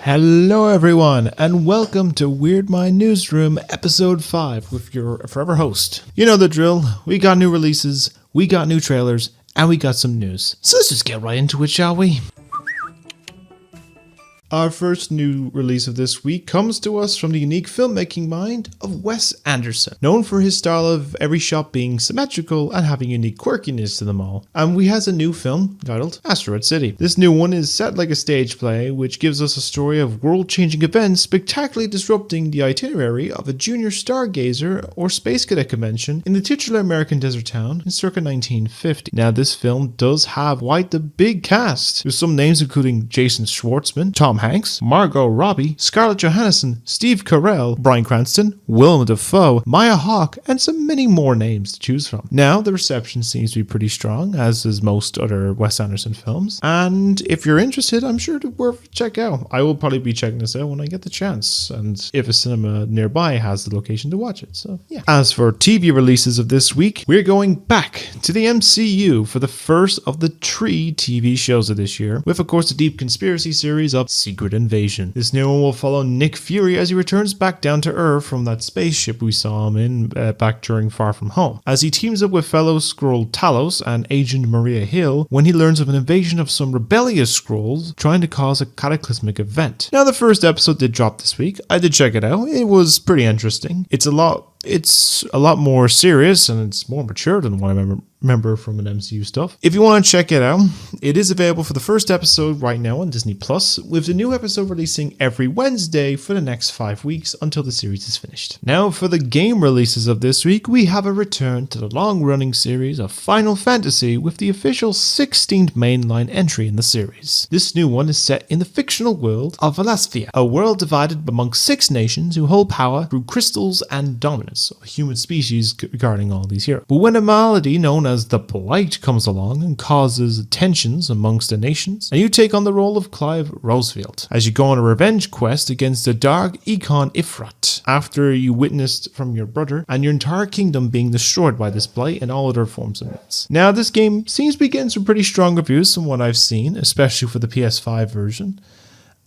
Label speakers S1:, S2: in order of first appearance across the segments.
S1: Hello everyone, and welcome to Weird Mind Newsroom episode 5 with your forever host. You know the drill, we got new releases, we got new trailers, and we got some news. So let's just get right into it, shall we? Our first new release of this week comes to us from the unique filmmaking mind of Wes Anderson, known for his style of every shot being symmetrical and having unique quirkiness to them all. And he has a new film titled Asteroid City. This new one is set like a stage play, which gives us a story of world-changing events spectacularly disrupting the itinerary of a junior stargazer or space cadet convention in the titular American desert town in circa 1950. Now, this film does have quite the big cast, with some names including Jason Schwartzman, Tom Hanks, Margot Robbie, Scarlett Johansson, Steve Carell, Bryan Cranston, Willem Dafoe, Maya Hawke, and so many more names to choose from. Now, the reception seems to be pretty strong, as is most other Wes Anderson films, and if you're interested, I'm sure it's worth check out. I will probably be checking this out when I get the chance, and if a cinema nearby has the location to watch it, so yeah. As for TV releases of this week, we're going back to the MCU for the first of the 3 TV shows of this year, with of course the deep conspiracy series of Secret Invasion. This new one will follow Nick Fury as he returns back down to Earth from that spaceship we saw him in back during Far From Home, as he teams up with fellow Skrull Talos and Agent Maria Hill when he learns of an invasion of some rebellious Skrulls trying to cause a cataclysmic event. Now, the first episode did drop this week. I did check it out. It was pretty interesting. It's a lot more serious and it's more mature than what I remember from an MCU stuff. If you want to check it out, it is available for the first episode right now on Disney Plus, with the new episode releasing every Wednesday for the next 5 weeks until the series is finished. Now, for the game releases of this week, we have a return to the long-running series of Final Fantasy with the official 16th mainline entry in the series. This new one is set in the fictional world of Valisthea, a world divided amongst 6 nations who hold power through crystals and dominance of a human species regarding all these heroes. But when a malady known as the Blight comes along and causes tensions amongst the nations, and you take on the role of Clive Rosefield as you go on a revenge quest against the dark Econ Ifrit after you witnessed from your brother and your entire kingdom being destroyed by this Blight and all other forms of mess. Now, this game seems to be getting some pretty strong reviews from what I've seen, especially for the PS5 version.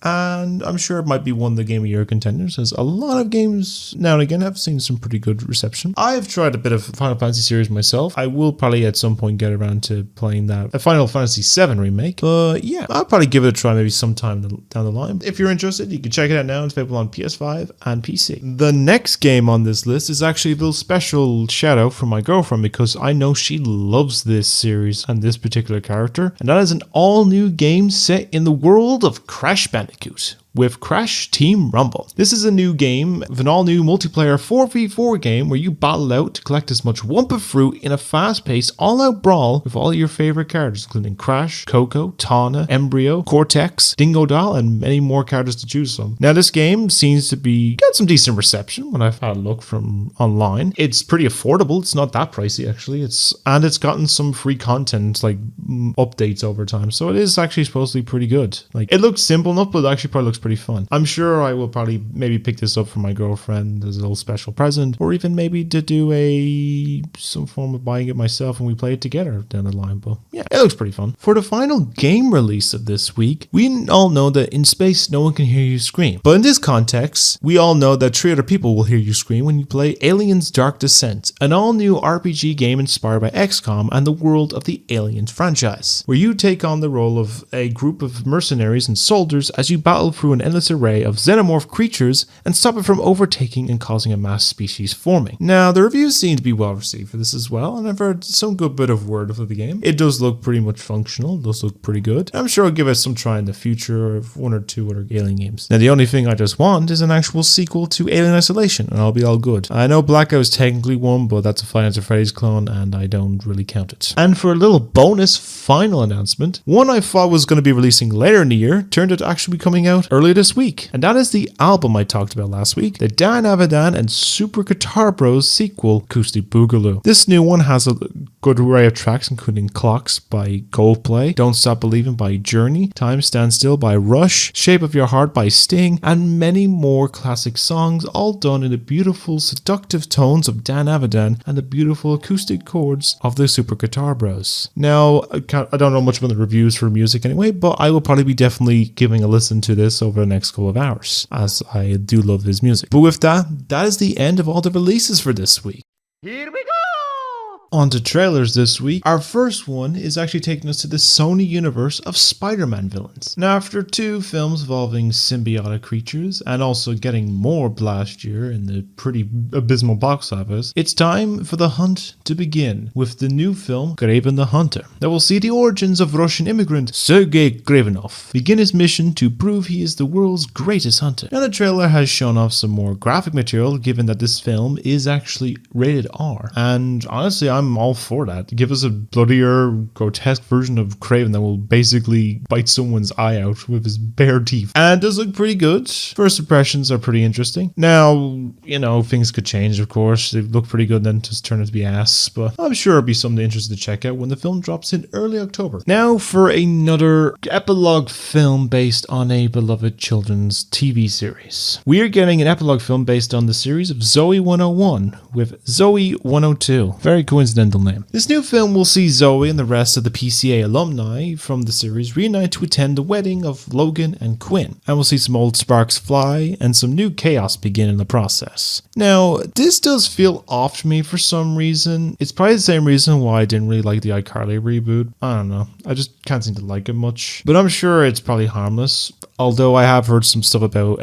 S1: And I'm sure it might be one of the Game of Year contenders, as a lot of games now and again have seen some pretty good reception. I've tried a bit of Final Fantasy series myself. I will probably at some point get around to playing that a Final Fantasy VII remake. But yeah, I'll probably give it a try maybe sometime down the line. If you're interested, you can check it out now. It's available on PS5 and PC. The next game on this list is actually a little special shout out from my girlfriend, because I know she loves this series and this particular character. And that is an all new game set in the world of Crash Bandicoot with Crash Team Rumble. This is a new game with an all-new multiplayer 4v4 game where you battle out to collect as much Wumpa fruit in a fast-paced, all-out brawl with all your favorite characters, including Crash, Coco, Tawna, Embryo, Cortex, Dingodile, and many more characters to choose from. Now, this game seems to be got some decent reception when I've had a look from online. It's pretty affordable. It's not that pricey, actually. It's gotten some free content, like updates over time, so it is actually supposed to be pretty good. Like, it looks simple enough, but it actually probably looks pretty fun. I'm sure I will probably maybe pick this up for my girlfriend as a little special present, or even maybe to do some form of buying it myself and we play it together down the line. But yeah, it looks pretty fun. For the final game release of this week, we all know that in space no one can hear you scream. But in this context, we all know that 3 other people will hear you scream when you play Aliens Dark Descent, an all-new RPG game inspired by XCOM and the world of the Aliens franchise, where you take on the role of a group of mercenaries and soldiers as you battle through an endless array of xenomorph creatures and stop it from overtaking and causing a mass species forming. Now, the reviews seem to be well received for this as well, and I've heard some good bit of word of the game. It does look pretty much functional, it does look pretty good. I'm sure I'll give it some try in the future of 1 or 2 other Alien games. Now, the only thing I just want is an actual sequel to Alien Isolation, and I'll be all good. I know Blackout is technically one, but that's a Five Nights at Freddy's clone, and I don't really count it. And for a little bonus final announcement, one I thought was going to be releasing later in the year turned out to actually be coming out earlier this week, and that is the album I talked about last week, the Dan Avidan and Super Guitar Bros sequel, Acoustic Boogaloo. This new one has a good array of tracks, including Clocks by Coldplay, Don't Stop Believing by Journey, Time Stand Still by Rush, Shape of Your Heart by Sting, and many more classic songs, all done in the beautiful, seductive tones of Dan Avidan and the beautiful acoustic chords of the Super Guitar Bros. Now, I don't know much about the reviews for music anyway, but I will probably be definitely giving a listen to this over the next couple of hours, as I do love his music. But with that, that is the end of all the releases for this week.
S2: Here we go!
S1: On to trailers this week. Our first one is actually taking us to the Sony universe of Spider-Man villains. Now, after 2 films involving symbiotic creatures and also getting more last year in the pretty abysmal box office, it's time for the hunt to begin with the new film Kraven the Hunter that will see the origins of Russian immigrant Sergei Gravenov begin his mission to prove he is the world's greatest hunter. Now, the trailer has shown off some more graphic material given that this film is actually rated R, and honestly I'm all for that. Give us a bloodier, grotesque version of Kraven that will basically bite someone's eye out with his bare teeth. And it does look pretty good. First impressions are pretty interesting. Now, you know, things could change, of course. They look pretty good, then just turn out to be ass. But I'm sure it'll be something interesting to check out when the film drops in early October. Now for another epilogue film based on a beloved children's TV series. We are getting an epilogue film based on the series of Zoe 101 with Zoe 102. Very coincidental name. This new film will see Zoe and the rest of the PCA alumni from the series reunite to attend the wedding of Logan and Quinn, and we'll see some old sparks fly and some new chaos begin in the process. Now, this does feel off to me for some reason. It's probably the same reason why I didn't really like the iCarly reboot. I don't know. I just can't seem to like it much. But I'm sure it's probably harmless. Although I have heard some stuff about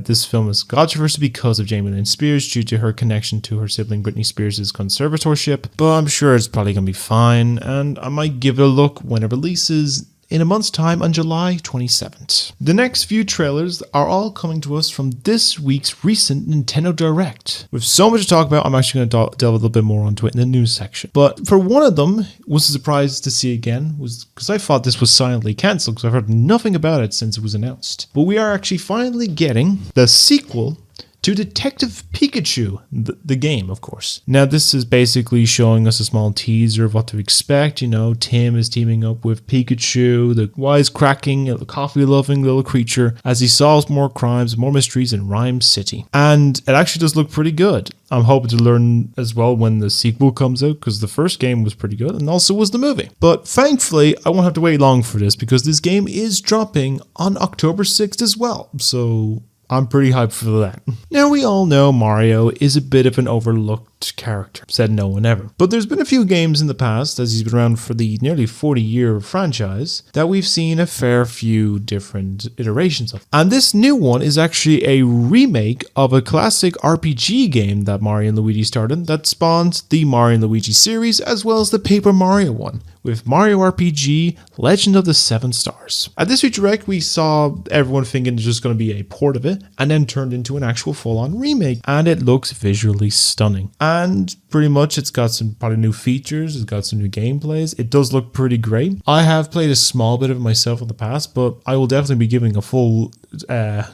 S1: this film is controversial because of Jamie Lynn Spears due to her connection to her sibling Britney Spears' conservatorship, but I'm sure it's probably going to be fine, and I might give it a look when it releases in a month's time on July 27th. The next few trailers are all coming to us from this week's recent Nintendo Direct. With so much to talk about, I'm actually going to delve a little bit more onto it in the news section. But for one of them, was a surprise to see again, was because I thought this was silently cancelled because I've heard nothing about it since it was announced. But we are actually finally getting the sequel to Detective Pikachu, the game, of course. Now, this is basically showing us a small teaser of what to expect. You know, Tim is teaming up with Pikachu, the wisecracking, coffee-loving little creature, as he solves more crimes, more mysteries in Rhyme City. And it actually does look pretty good. I'm hoping to learn as well when the sequel comes out, because the first game was pretty good, and also was the movie. But thankfully, I won't have to wait long for this, because this game is dropping on October 6th as well. So I'm pretty hyped for that. Now, we all know Mario is a bit of an overlooked character, said no one ever. But there's been a few games in the past, as he's been around for the nearly 40-year franchise, that we've seen a fair few different iterations of. And this new one is actually a remake of a classic RPG game that Mario and Luigi started that spawned the Mario and Luigi series, as well as the Paper Mario one, with Mario RPG Legend of the Seven Stars. At this week's Direct, we saw everyone thinking it's just going to be a port of it, and then turned into an actual full-on remake, and it looks visually stunning. And pretty much it's got some probably new features, it's got some new gameplays, it does look pretty great. I have played a small bit of it myself in the past, but I will definitely be giving a full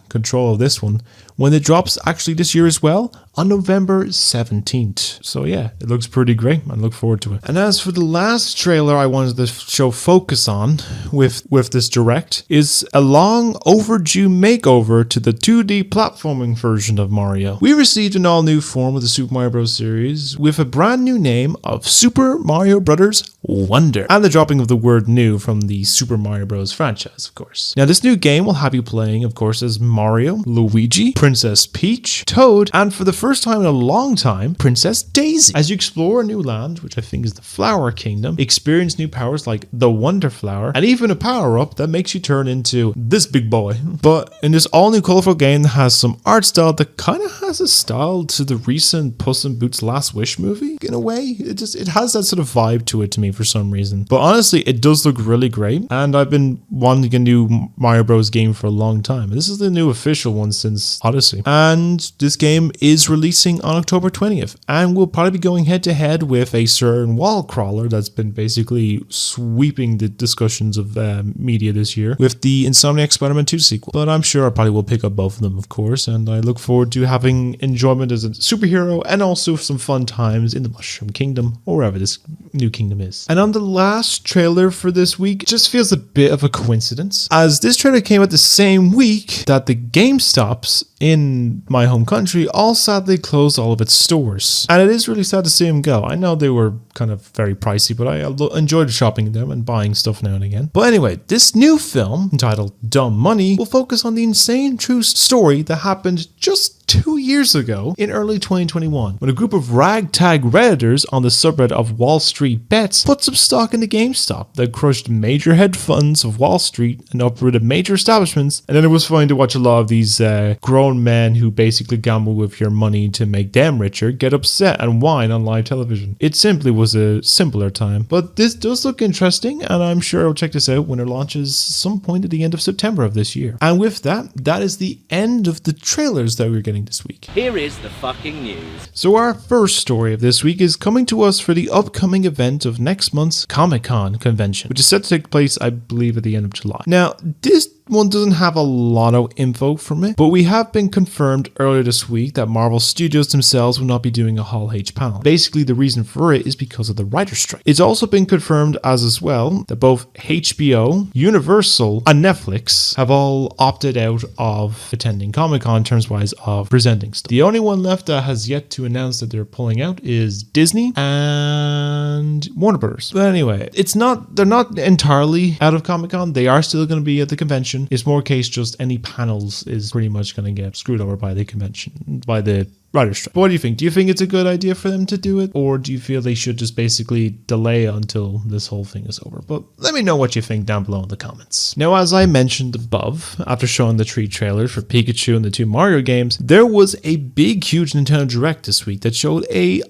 S1: control of this one when it drops actually this year as well on November 17th. So yeah, it looks pretty great. I look forward to it. And as for the last trailer I wanted to show focus on with this Direct is a long overdue makeover to the 2D platforming version of Mario. We received an all new form of the Super Mario Bros. Series with a brand new name of Super Mario Bros. Wonder, and the dropping of the word new from the Super Mario Bros. Franchise, of course. Now, this new game will have you playing, of course, as Mario, Luigi, Princess Peach, Toad, and for the first time in a long time, Princess Daisy. As you explore a new land, which I think is the Flower Kingdom, experience new powers like the Wonder Flower, and even a power-up that makes you turn into this big boy. But in this all-new colorful game that has some art style that kind of has a style to the recent Puss in Boots Last Wish movie, in a way. It has that sort of vibe to it to me for some reason. But honestly, it does look really great, and I've been wanting a new Mario Bros. Game for a long time. This is the new official one since Odyssey. And this game is released releasing on October 20th, and we'll probably be going head to head with a certain wall crawler that's been basically sweeping the discussions of media this year with the Insomniac Spider-Man 2 sequel. But I'm sure I probably will pick up both of them, of course, and I look forward to having enjoyment as a superhero and also some fun times in the Mushroom Kingdom or wherever this new kingdom is. And on the last trailer for this week, it just feels a bit of a coincidence, as this trailer came out the same week that the GameStops in my home country all sadly closed all of its stores. And it is really sad to see them go. I know they were kind of very pricey, but I enjoyed shopping them and buying stuff now and again. But anyway, this new film, entitled Dumb Money, will focus on the insane true story that happened just 2 years ago in early 2021, when a group of ragtag Redditors on the subreddit of Wall Street Bets put some stock into GameStop that crushed major hedge funds of Wall Street and uprooted major establishments. And then it was fun to watch a lot of these grown men who basically gamble with your money to make them richer get upset and whine on live television. It simply was a simpler time. But this does look interesting, and I'm sure I'll check this out when it launches some point at the end of September of this year. And with that, that is the end of the trailers that we're getting this week.
S2: Here is the fucking news.
S1: So our first story of this week is coming to us for the upcoming event of next month's Comic-Con convention, which is set to take place, I believe, at the end of July. Now, this one doesn't have a lot of info from it, but we have been confirmed earlier this week that Marvel Studios themselves will not be doing a Hall H panel. Basically, the reason for it is because of the writer's strike. It's also been confirmed as well that both HBO, Universal, and Netflix have all opted out of attending Comic-Con in terms-wise of presenting stuff. The only one left that has yet to announce that they're pulling out is Disney and Warner Brothers. But anyway, they're not entirely out of Comic-Con. They are still going to be at the convention. It's more case just any panels is pretty much going to get screwed over by the convention, by the writer's strike. But what do you think? Do you think it's a good idea for them to do it? Or do you feel they should just basically delay until this whole thing is over? But let me know what you think down below in the comments. Now, as I mentioned above, after showing the 3 trailers for Pikachu and the 2 Mario games, there was a big, huge Nintendo Direct this week that showed a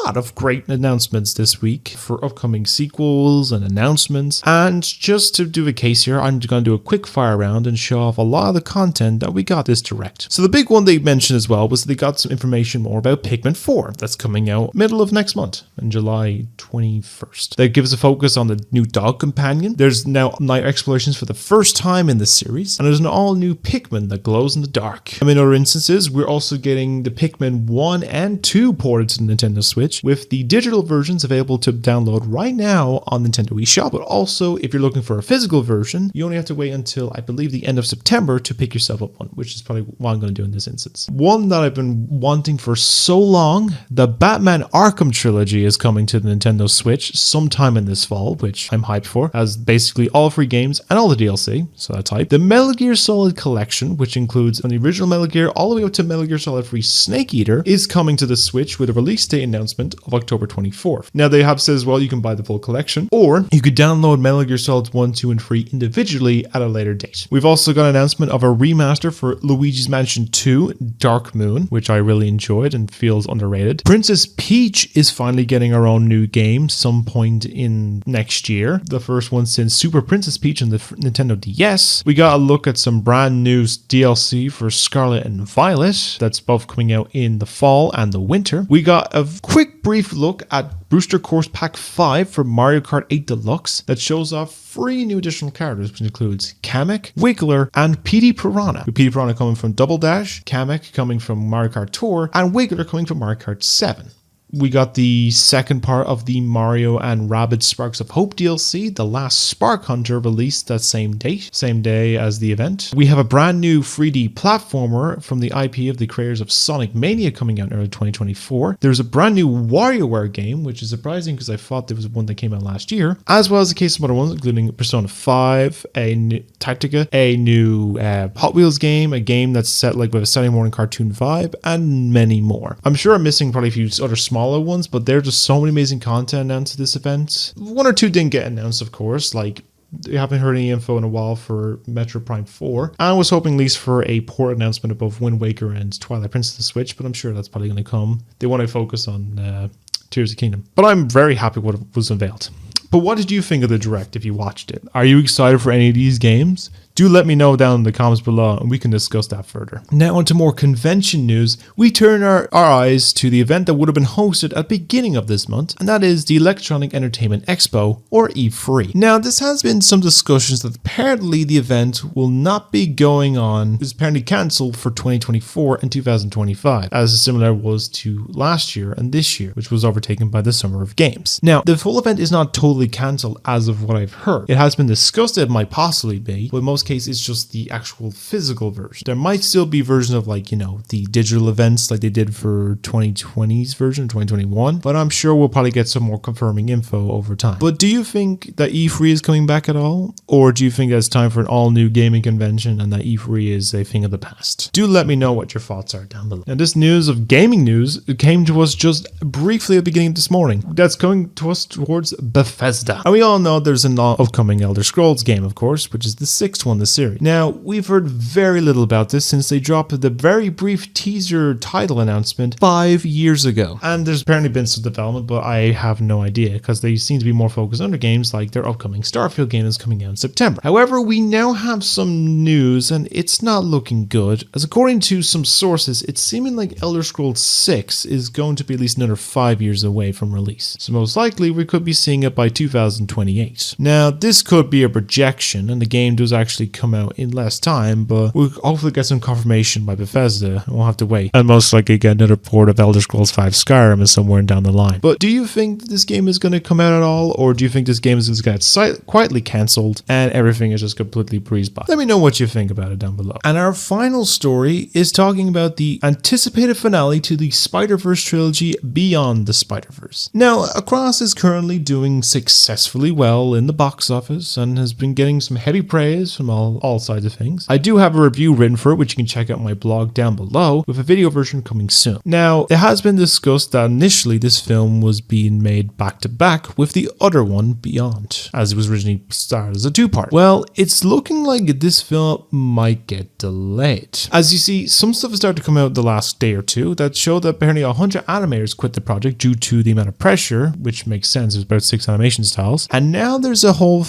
S1: lot of great announcements this week for upcoming sequels and announcements. And just to do a case here, I'm going to do a quick fire round and show off a lot of the content that we got this direct. So the big one they mentioned as well was they got some information more about Pikmin 4 that's coming out middle of next month on July 21st. That gives a focus on the new dog companion. There's now night explorations for the first time in the series, and there's an all new Pikmin that glows in the dark. And in other instances, we're also getting the Pikmin 1 and 2 ported to the Nintendo Switch, with the digital versions available to download right now on Nintendo eShop. But also, if you're looking for a physical version, you only have to wait until, I believe, the end of September to pick yourself up one, which is probably what I'm going to do in this instance. One that I've been wanting for so long, the Batman Arkham trilogy is coming to the Nintendo Switch sometime in this fall, which I'm hyped for, as basically all free games and all the DLC, so that's hype. The Metal Gear Solid collection, which includes from the original Metal Gear all the way up to Metal Gear Solid 3 Snake Eater, is coming to the Switch with a release date announcement of October 24th. Now they have said as well you can buy the full collection, or you could download Metal Gear Solid 1, 2, and 3 individually at a later date. We've also got an announcement of a remaster for Luigi's Mansion 2 Dark Moon, which I really enjoyed and feels underrated. Princess Peach is finally getting her own new game some point in next year. The first one since Super Princess Peach on the Nintendo DS. We got a look at some brand new DLC for Scarlet and Violet that's both coming out in the fall and the winter. We got a quick brief look at Booster Course Pack 5 for Mario Kart 8 Deluxe that shows off 3 new additional characters, which includes Kamek, Wiggler, and Petey Piranha. With Petey Piranha coming from Double Dash, Kamek coming from Mario Kart Tour, and Wiggler coming from Mario Kart 7. We got the second part of the Mario and Rabbids Sparks of Hope DLC, The Last Spark Hunter, released that same day as the event. We have a brand new 3D platformer from the IP of the creators of Sonic Mania coming out in early 2024. There's a brand new WarioWare game, which is surprising because I thought there was one that came out last year, as well as a case of other ones, including Persona 5, a new Tactica, a new Hot Wheels game, a game that's set like with a Saturday morning cartoon vibe, and many more. I'm sure I'm missing probably a few other smaller ones, but there's just so many amazing content announced at this event. 1 or 2 didn't get announced, of course, like we haven't heard any info in a while for Metroid Prime 4. I was hoping at least for a port announcement of both Wind Waker and Twilight Princess to the Switch, but I'm sure that's probably going to come. They want to focus on Tears of the Kingdom. But I'm very happy with what was unveiled. But what did you think of the Direct if you watched it? Are you excited for any of these games? Do let me know down in the comments below and we can discuss that further. Now onto more convention news. We turn our eyes to the event that would have been hosted at the beginning of this month, and that is the Electronic Entertainment Expo, or E3. Now this has been some discussions that apparently the event will not be going on, is apparently cancelled for 2024 and 2025, as similar was to last year and this year, which was overtaken by the Summer of Games. Now the full event is not totally cancelled as of what I've heard. It has been discussed that it might possibly be, but in most cases it's just the actual physical version. There might still be versions of like, the digital events like they did for 2020's version, 2021, but I'm sure we'll probably get some more confirming info over time. But do you think that E3 is coming back at all? Or do you think that it's time for an all-new gaming convention and that E3 is a thing of the past? Do let me know what your thoughts are down below. Now this news of gaming news came to us just briefly at the beginning of this morning. That's coming to us towards Bethesda. And we all know there's an upcoming Elder Scrolls game, of course, which is the 6th one in the series. Now, we've heard very little about this since they dropped the very brief teaser title announcement 5 years ago. And there's apparently been some development, but I have no idea because they seem to be more focused on their games like their upcoming Starfield game is coming out in September. However, we now have some news and it's not looking good, as according to some sources, it's seeming like Elder Scrolls 6 is going to be at least another 5 years away from release. So most likely we could be seeing it by 2028. Now, this could be a projection and the game does actually come out in less time, but we'll hopefully get some confirmation by Bethesda. We'll have to wait and most likely get another port of Elder Scrolls 5 Skyrim somewhere down the line. But do you think this game is going to come out at all, or do you think this game is going to get quietly cancelled and everything is just completely breezed by? Let me know what you think about it down below. And our final story is talking about the anticipated finale to the Spider-Verse trilogy Beyond the Spider-Verse. Now, Across is currently doing successfully well in the box office and has been getting some heavy praise from all sides of things. I do have a review written for it, which you can check out on my blog down below, with a video version coming soon. Now, it has been discussed that initially this film was being made back to back with the other one, Beyond, as it was originally started as a two-part. Well, it's looking like this film might get delayed. As you see, some stuff has started to come out the last day or two that showed that apparently 100 animators quit the project due to the amount of pressure, which makes sense, there's about 6 animation styles. And now there's a whole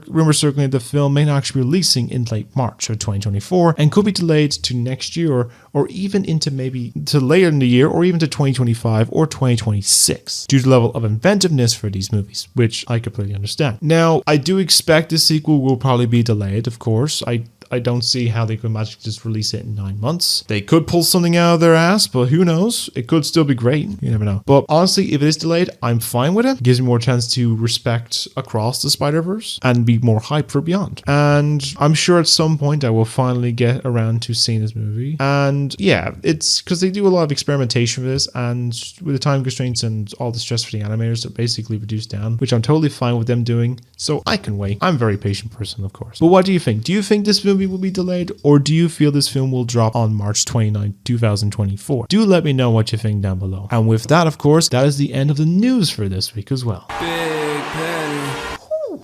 S1: rumor circulating that the film may not actually be releasing in late March of 2024 and could be delayed to next year or even into maybe to later in the year or even to 2025 or 2026 due to the level of inventiveness for these movies, which I completely understand. Now, I do expect the sequel will probably be delayed, of course. I don't see how they could magically just release it in 9 months. They could pull something out of their ass, but who knows? It could still be great. You never know. But honestly, if it is delayed, I'm fine with it. It gives me more chance to respect Across the Spider-Verse and be more hyped for Beyond. And I'm sure at some point I will finally get around to seeing this movie. And yeah, it's because they do a lot of experimentation with this, and with the time constraints and all the stress for the animators, they're basically reduced down, which I'm totally fine with them doing. So I can wait. I'm a very patient person, of course. But what do you think? Do you think this movie will be delayed, or do you feel this film will drop on March 29, 2024? Do let me know what you think down below. And with that, of course, that is the end of the news for this week as well.
S2: Big Penny.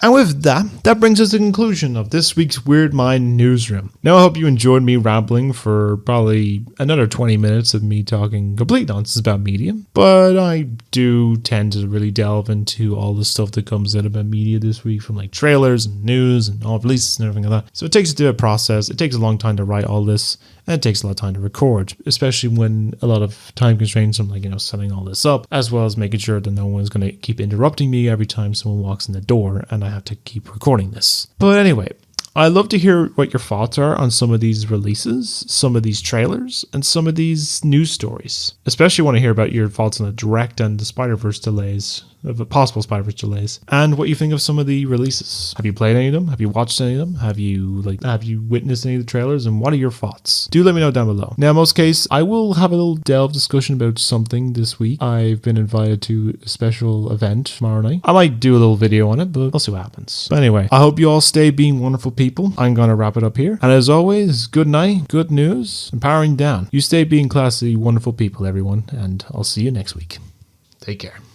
S1: And with that brings us to the conclusion of this week's Weird Mind Newsroom. Now, I hope you enjoyed me rambling for probably another 20 minutes of me talking complete nonsense about media, but I do tend to really delve into all the stuff that comes out about media this week, from like trailers and news and all releases and everything like that. So it takes a bit of a process. It takes a long time to write all this, and it takes a lot of time to record, especially when a lot of time constraints from setting all this up, as well as making sure that no one's going to keep interrupting me every time someone walks in the door and I have to keep recording this. But anyway, I'd love to hear what your thoughts are on some of these releases, some of these trailers, and some of these news stories. Especially want to hear about your thoughts on the Direct and the Spider-Verse delays, of the possible Spider-Verse delays, and what you think of some of the releases. Have you played any of them? Have you watched any of them? Have you witnessed any of the trailers? And what are your thoughts? Do let me know down below. Now, in most cases, I will have a little delve discussion about something this week. I've been invited to a special event tomorrow night. I might do a little video on it, but we'll see what happens. But anyway, I hope you all stay being wonderful people. I'm gonna wrap it up here. And as always, good night, good news, and powering down. You stay being classy, wonderful people, everyone, and I'll see you next week. Take care.